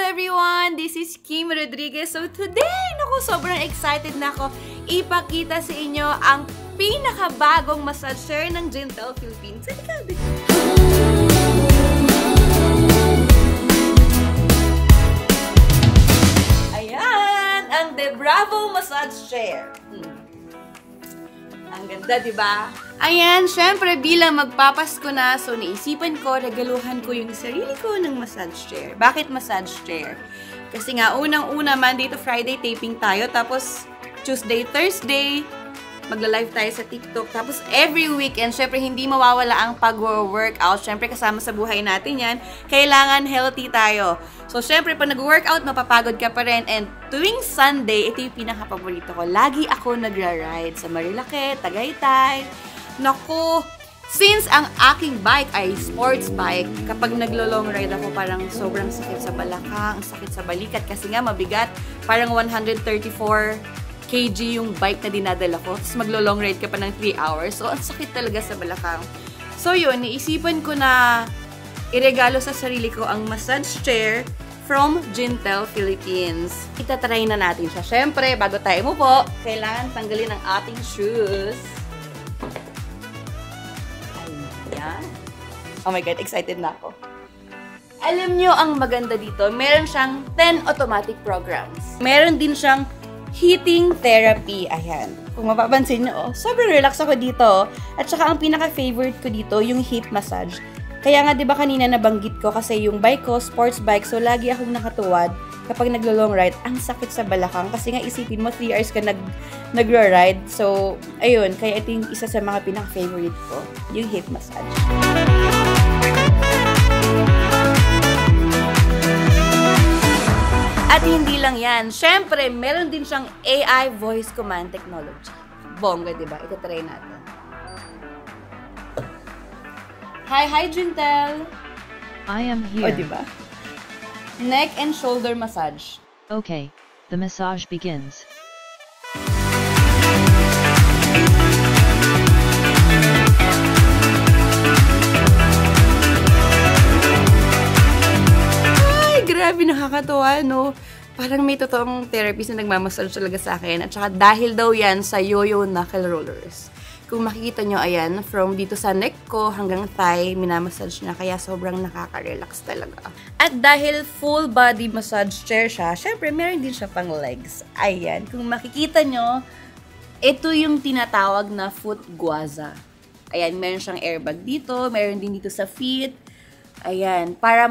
everyone! This is Kim Rodriguez. So today, naku, sobrang excited na ako ipakita sa inyo ang pinakabagong massager ng Gentle Philippines. Ayan! Ang The Bravo Massage Chair. Ang ganda, di ba? Ayan, syempre bilang magpapasko na, so naisipan ko, regaluhan ko yung sarili ko ng massage chair. Bakit massage chair? Kasi nga, unang-una, Monday to Friday taping tayo, tapos Tuesday, Thursday, magla-live tayo sa TikTok. Tapos every weekend, syempre hindi mawawala ang pag-workout. Syempre kasama sa buhay natin yan. Kailangan healthy tayo. So syempre pag nag-workout, mapapagod ka pa rin. And tuwing Sunday, ito yung pinaka-paborito ko. Lagi ako nagra-ride sa Marilake, Tagaytay. Naku, since ang aking bike ay sports bike, kapag naglo-long ride ako, parang sobrang sakit sa balakang, sakit sa balikat. Kasi nga mabigat, parang 134 kg yung bike na dinadala ko. Tapos maglo-long ride ka pa ng 3 hours. So, ang sakit talaga sa balakang. So, yun. Naisipan ko na iregalo sa sarili ko ang massage chair from Gentle Philippines. Itatry na natin siya. Siyempre, bago tayo umupo, kailangan tanggalin ang ating shoes. Ayan. Oh my God, excited na ako. Alam nyo, ang maganda dito, meron siyang 10 automatic programs. Meron din siyang heating therapy. Ayan. Kung mapapansin nyo, sobrang relax ako dito. At saka ang pinaka-favorite ko dito, yung heat massage. Kaya nga, di ba kanina nabanggit ko kasi yung bike ko, sports bike, so lagi akong nakatuwad kapag naglo-long ride. Ang sakit sa balakang kasi nga isipin mo, 3 hours ka nagro-ride. So, ayun. Kaya ito yung isa sa mga pinaka-favorite ko, yung heat massage. At hindi lang yan. Syempre, meron din siyang AI voice command technology. Bongga, diba? Ito try natin. Hi, Gentle! I am here. O, diba? Neck and shoulder massage. Okay, the massage begins. Grabe, nakakatawa, no? Parang may totoong therapist na nagmamassage talaga sa akin. At saka dahil daw yan sa yo-yo knuckle rollers. Kung makikita nyo, ayan, from dito sa neck ko hanggang thigh, minamassage niya. Kaya sobrang nakaka-relax talaga. At dahil full body massage chair siya, syempre meron din siya pang legs. Ayan, kung makikita nyo, ito yung tinatawag na foot guaza. Ayan, meron siyang airbag dito, meron din dito sa feet. Ayan, para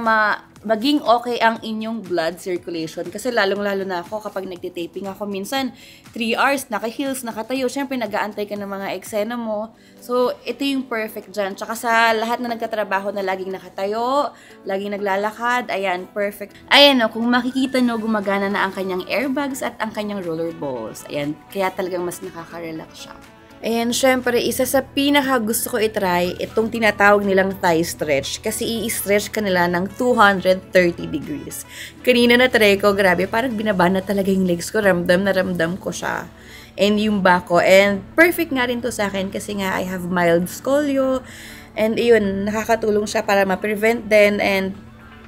maging okay ang inyong blood circulation. Kasi lalong-lalo na ako kapag nagtitaping ako. Minsan, 3 hours, naka-heels, nakatayo. Siyempre, nag-aantay ka ng mga eksena mo. So, ito yung perfect dyan. Tsaka sa lahat na nagtatrabaho na laging nakatayo, laging naglalakad, ayan, perfect. Ayan o, kung makikita nyo, gumagana na ang kanyang airbags at ang kanyang roller balls. Ayan, kaya talagang mas nakaka-relax siya. Ayan, syempre, isa sa pinaka gusto ko itry, itong tinatawag nilang thigh stretch. Kasi i-stretch ka nila ng 230 degrees. Kanina na try ko, grabe, parang binabana talaga yung legs ko. Ramdam na ramdam ko siya. And yung back ko. And perfect nga rin to sa akin kasi nga I have mild scolio. And yun, nakakatulong siya para ma-prevent din. And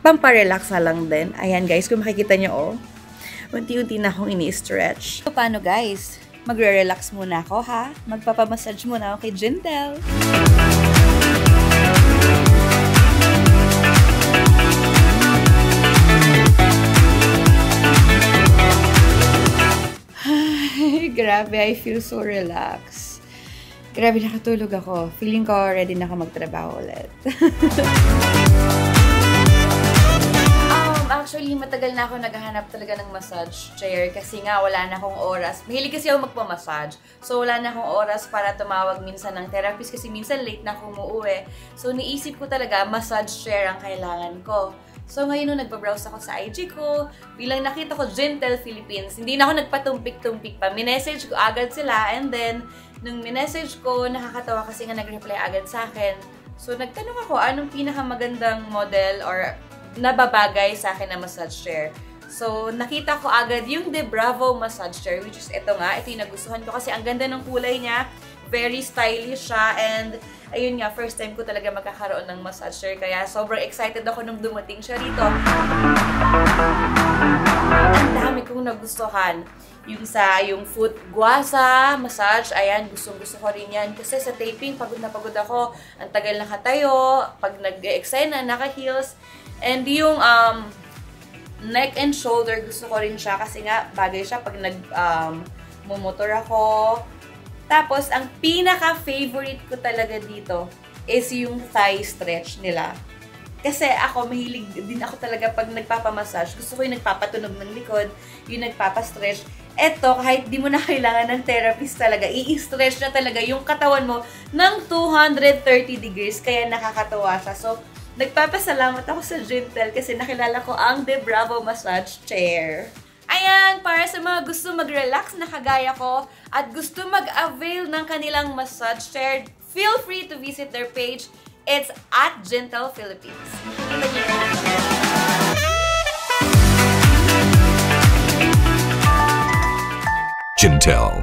pamparelax na lang din. Ayan guys, kung makikita nyo, unti-unti na akong ini-stretch. So, paano guys? Magre-relax muna ako, ha? Magpapamassage muna ako kay Gentle. Grabe, I feel so relaxed. Grabe, nakatulog ako. Feeling ko ready na ako magtrabaho ulit. Actually, matagal na ako naghahanap talaga ng massage chair kasi nga wala na akong oras. Mahilig kasi ako magpamassage. So, wala na akong oras para tumawag minsan ng therapist kasi minsan late na akong umuwi. So, niisip ko talaga massage chair ang kailangan ko. So, ngayon nung nagpa-browse ako sa IG ko, bilang nakita ko Gentle Philippines, hindi na ako nagpatumpik-tumpik pa. Minessage ko agad sila and then, nung minessage ko, nakakatawa kasi nga nag-reply agad sa akin. So, nagtanong ako, anong pinakamagandang model or nababagay sa akin na massage chair. So, nakita ko agad yung The Bravo massage chair, which is ito nga. Ito yung nagustuhan ko kasi ang ganda ng kulay niya. Very stylish siya. And, ayun nga, first time ko talaga magkakaroon ng massage chair. Kaya, sobrang excited ako nung dumating siya rito. magustuhan. Yung foot guasa, massage, ayan, gusto ko rin yan. Kasi sa taping, pagod na pagod ako. Ang tagal nakatayo, pag nag-e-eksena, naka-heels. And yung neck and shoulder, gusto ko rin siya kasi nga, bagay siya pag mumotor ako. Tapos, ang pinaka-favorite ko talaga dito is yung thigh stretch nila. Kasi ako, mahilig din ako talaga pag nagpapamassage. Gusto ko yung nagpapatunog ng likod, yung nagpapastretch. Eto, kahit di mo na kailangan ng therapist talaga, i-stretch na talaga yung katawan mo ng 230 degrees. Kaya nakakatawa siya. So, nagpapasalamat ako sa Gymtel kasi nakilala ko ang The Bravo Massage Chair. Ayan, para sa mga gusto mag-relax na kagaya ko at gusto mag-avail ng kanilang massage chair, feel free to visit their page. It's at Gymtel Philippines. Gymtel.